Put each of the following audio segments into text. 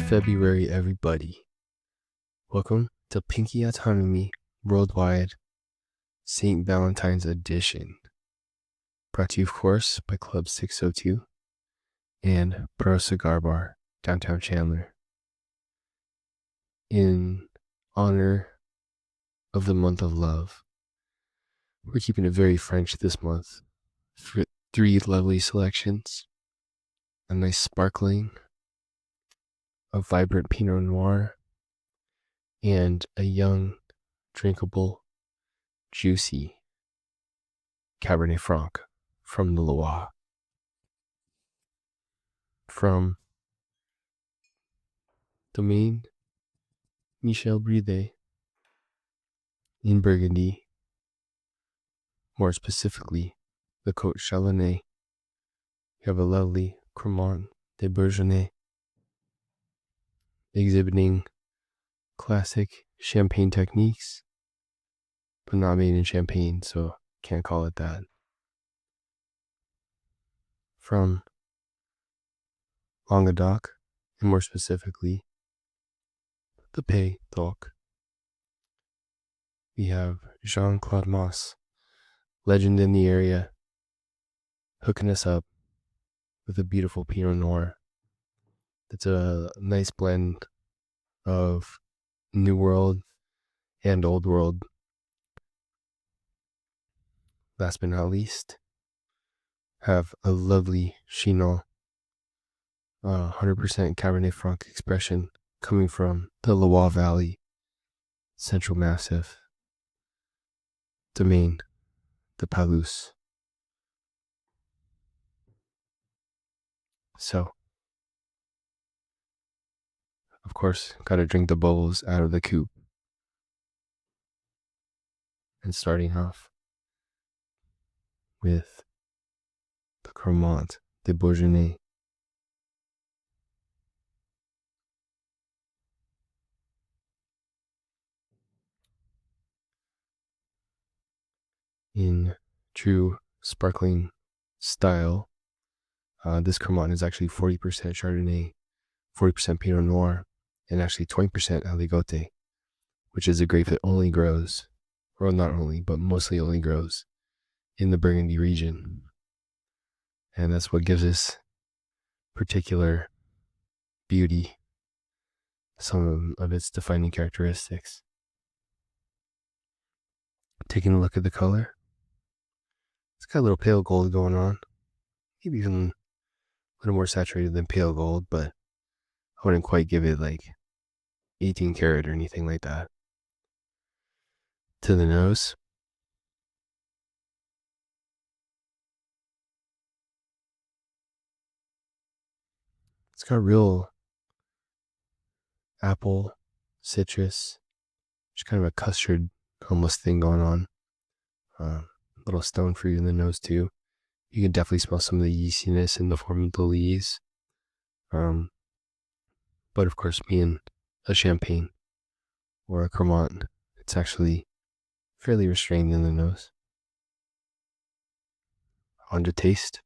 February, everybody. Welcome to Pinky Autonomy Worldwide St. Valentine's Edition. Brought to you, of course, by Club 602 and Pro Cigar Bar, downtown Chandler. In honor of the month of love, we're keeping it very French this month. For 3 lovely selections, a nice sparkling, a vibrant Pinot Noir, and a young, drinkable, juicy Cabernet Franc from the Loire. From Domaine Briday in Burgundy, more specifically the Côte Chalonnais. You have a lovely Crémant de Bourgogne exhibiting classic champagne techniques, but not made in Champagne, so can't call it that. From Languedoc, and more specifically, the Pays d'Oc, we have Jean-Claude Moss, legend in the area, hooking us up with a beautiful Pinot Noir. It's a nice blend of New World and Old World. Last but not least, have a lovely Chinon, 100% Cabernet Franc expression coming from the Loire Valley, Central Massif, Domaine de Pallas. So, of course, gotta drink the bubbles out of the coupe. And starting off with the Crémant de Bourgogne. In true sparkling style, this Crémant is actually 40% Chardonnay, 40% Pinot Noir, and actually 20% Aligote, which is a grape that only grows, well, not only, but mostly only grows in the Burgundy region. And that's what gives this particular beauty some of its defining characteristics. Taking a look at the color, it's got a little pale gold going on, maybe even a little more saturated than pale gold, but I wouldn't quite give it like 18 karat or anything like that. To the nose, it's got real apple, citrus, just kind of a custard almost thing going on. Little stone fruit in the nose too. You can definitely smell some of the yeastiness in the form of the leaves. But of course, being a champagne or a Crémant, it's actually fairly restrained in the nose. On to taste.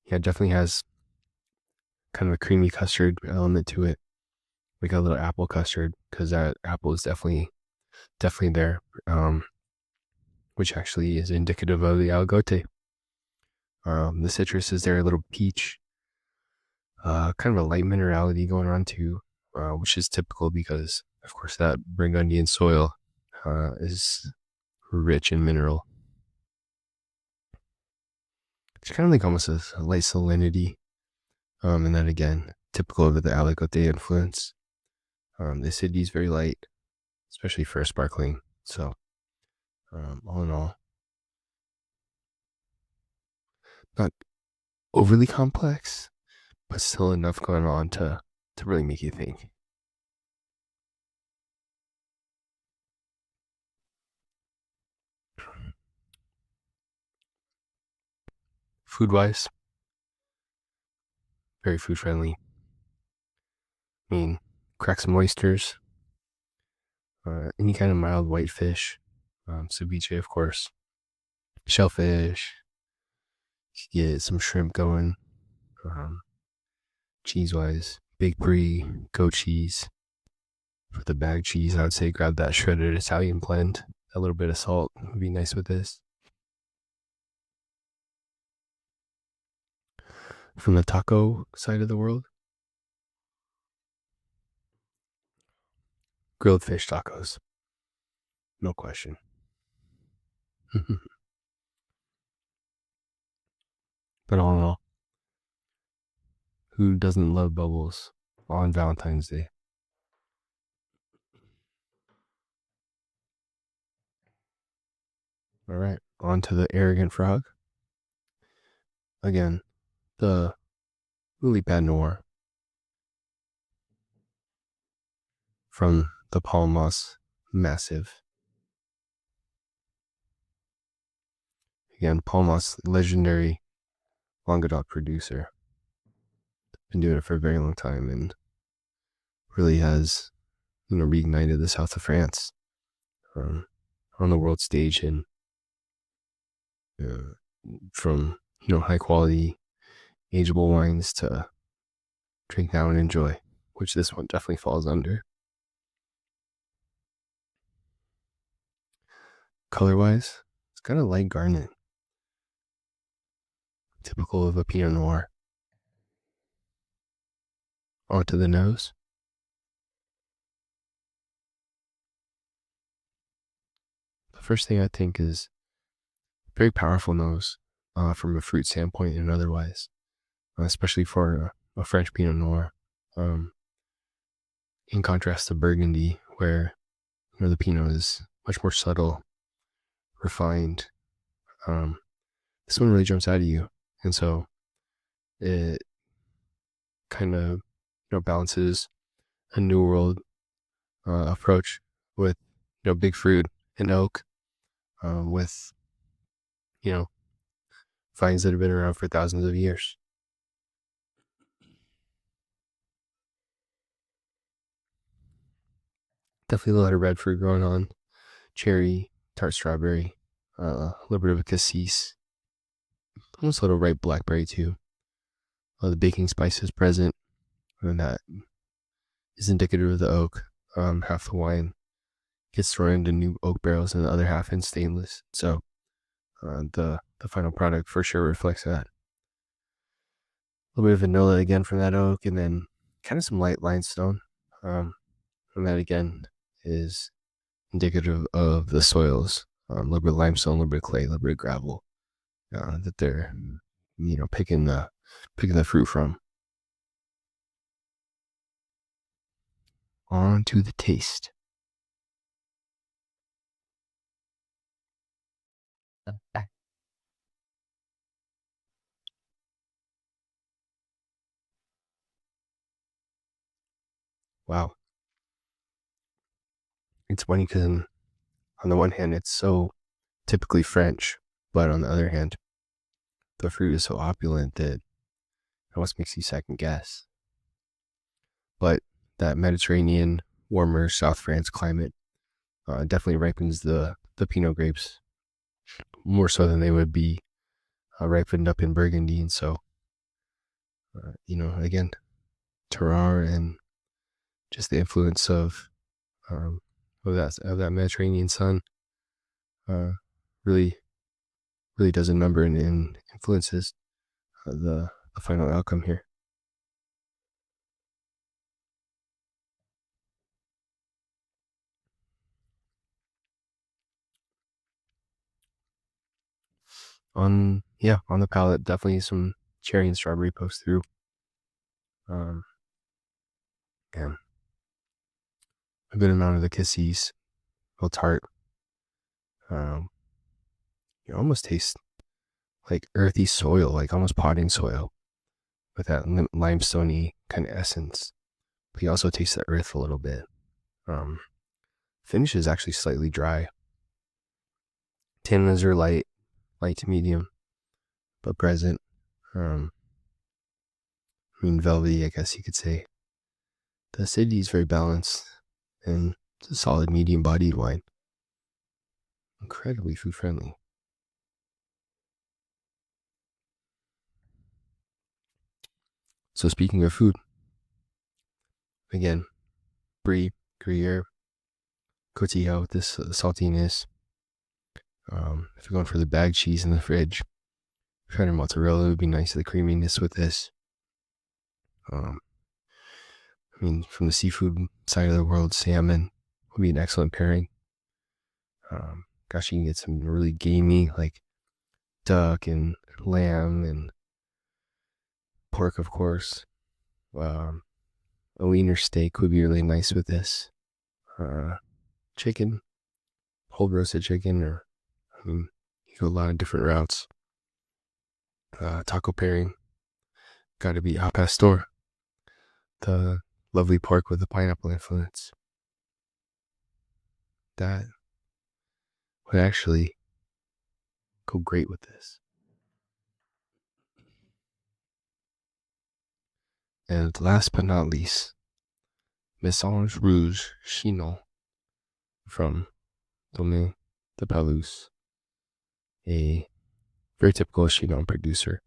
Yeah, it definitely has kind of a creamy custard element to it, like a little apple custard, because that apple is definitely there, which actually is indicative of the Aligote. The citrus is there, a little peach, kind of a light minerality going on too, which is typical because, of course, that Burgundian soil is rich in mineral. It's kind of like almost a light salinity, and then again, typical of the Aligote influence. The acidity is very light, especially for a sparkling. So, all in all, not overly complex, but still enough going on to really make you think. Food-wise, very food friendly. I mean, crack some oysters, any kind of mild white fish, ceviche, of course, shellfish, get some shrimp going, cheese-wise, big brie, goat cheese. For the bag cheese, I would say grab that shredded Italian blend. A little bit of salt would be nice with this. From the taco side of the world, grilled fish tacos. No question. But all in all, who doesn't love bubbles on Valentine's Day? All right, on to the arrogant frog. Again, the Lily Pad Noir from the Palmas Massive. Again, Palmas, legendary Languedoc producer. Been doing it for a very long time and really has, reignited the south of France on the world stage, and from high quality ageable wines to drink now and enjoy, which this one definitely falls under. Color wise, it's kind of light garnet, typical of a Pinot Noir. Onto the nose. The first thing I think is very powerful nose from a fruit standpoint and otherwise, especially for a French Pinot Noir. In contrast to Burgundy, where the Pinot is much more subtle, refined. This one really jumps out at you, and so it kind of balances a New World approach with big fruit and oak, with vines that have been around for thousands of years. Definitely a lot of red fruit going on, cherry, tart strawberry, a little bit of a cassis, almost a little ripe blackberry too. The baking spice is present, and that is indicative of the oak. Half the wine gets thrown into new oak barrels and the other half in stainless. So the final product for sure reflects that. A little bit of vanilla again from that oak, and then kind of some light limestone. And that again is indicative of the soils. A little bit of limestone, a little bit of clay, a little bit of gravel that they're picking the fruit from. On to the taste. Wow. It's funny because on the one hand, it's so typically French, but on the other hand, the fruit is so opulent that it almost makes you second guess. But that Mediterranean, warmer South France climate definitely ripens the Pinot grapes more so than they would be ripened up in Burgundy. And so, again, terroir and just the influence of that Mediterranean sun really does a number and influences the final outcome here. On the palate, definitely some cherry and strawberry pokes through. And a good amount of the cassis, a little tart. You almost taste like earthy soil, like almost potting soil, with that limestoney kind of essence. But you also taste the earth a little bit. Finish is actually slightly dry. Tannins are light to medium, but present. Velvety, I guess you could say. The acidity is very balanced, and It's a solid medium-bodied wine. Incredibly food-friendly. So speaking of food, again, Brie, Gruyere, Cotillard with this saltiness. If you're going for the bag cheese in the fridge, cheddar mozzarella would be nice. The creaminess with this. I mean, from the seafood side of the world, salmon would be an excellent pairing. Gosh, you can get some really gamey, like duck and lamb and pork, of course. A leaner steak would be really nice with this. Chicken, whole roasted chicken, or I mean, you go a lot of different routes. Taco pairing, gotta be al pastor, the lovely pork with the pineapple influence. That would actually go great with this. And last but not least, Messanges Rouge Chinon from Domaine de Pallas, a very typical Chinon producer,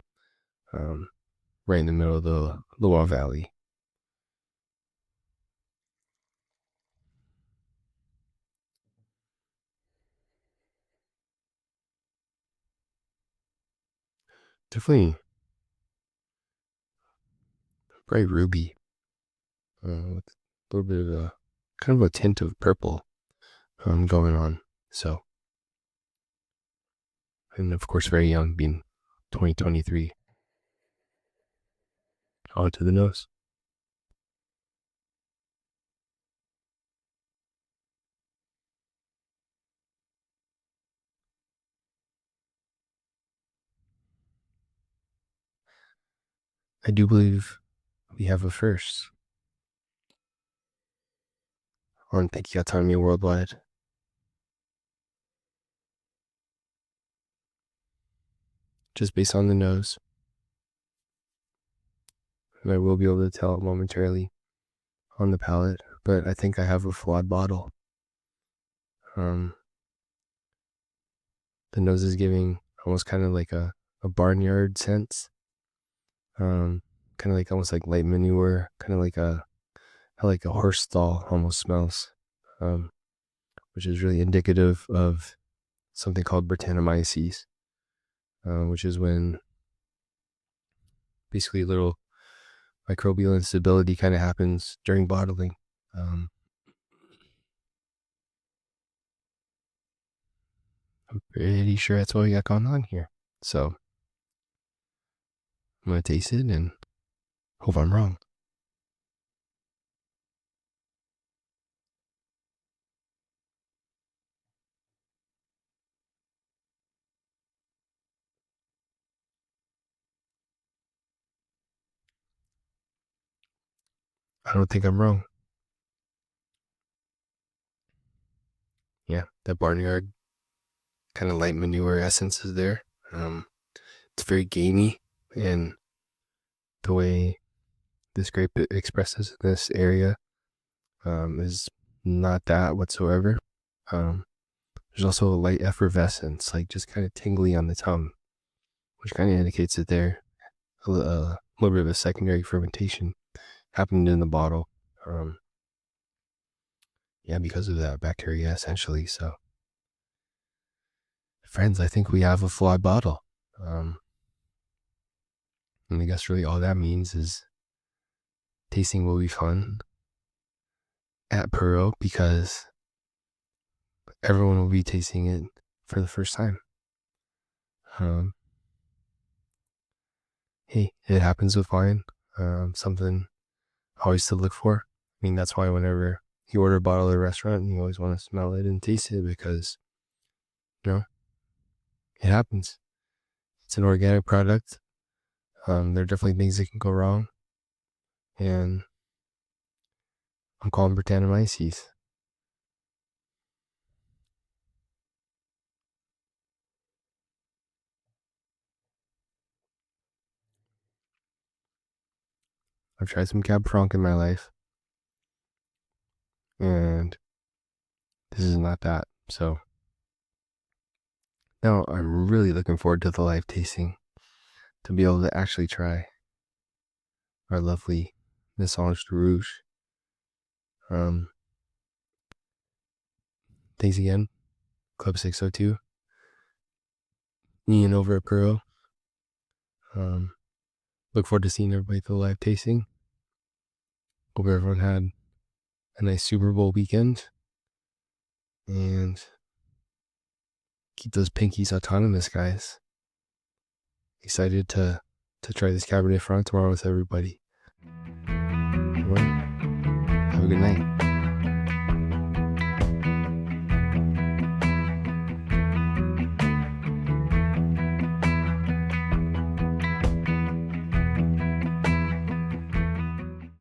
right in the middle of the Loire Valley. Definitely bright ruby, with a little bit of a kind of a tint of purple going on. So, and of course, very young, being 2023. On to the nose. I do believe we have a first on Tequila Worldwide. Just based on the nose. And I will be able to tell momentarily on the palate, but I think I have a flawed bottle. The nose is giving almost kind of like a barnyard sense. Kind of like almost like light manure, kind of like a horse stall almost smells, which is really indicative of something called Brettanomyces, which is when basically a little microbial instability kind of happens during bottling. I'm pretty sure that's what we got going on here. So I'm going to taste it and hope I'm wrong. I don't think I'm wrong. Yeah, that barnyard kind of light manure essence is there. It's very gamey, and the way this grape expresses in this area is not that whatsoever. There's also a light effervescence, like just kind of tingly on the tongue, which kind of indicates that there a little bit of a secondary fermentation happened in the bottle. Yeah, because of that bacteria, essentially. So, friends, I think we have a flawed bottle. And I guess really all that means is tasting will be fun at Puro because everyone will be tasting it for the first time. Hey, it happens with wine. Something always to look for. I mean, that's why whenever you order a bottle at a restaurant, you always want to smell it and taste it because, it happens. It's an organic product. There are definitely things that can go wrong. And I'm calling Brettanomyces. I've tried some Cab Franc in my life. And this is not that. So now I'm really looking forward to the live tasting, to be able to actually try our lovely Messanges de Rouge. Thanks again, Club 602. Ian over at Puro. Look forward to seeing everybody at the live tasting. Hope everyone had a nice Super Bowl weekend. And keep those pinkies autonomous, guys. Excited to try this Cabernet Franc tomorrow with everybody. Everyone, have a good night.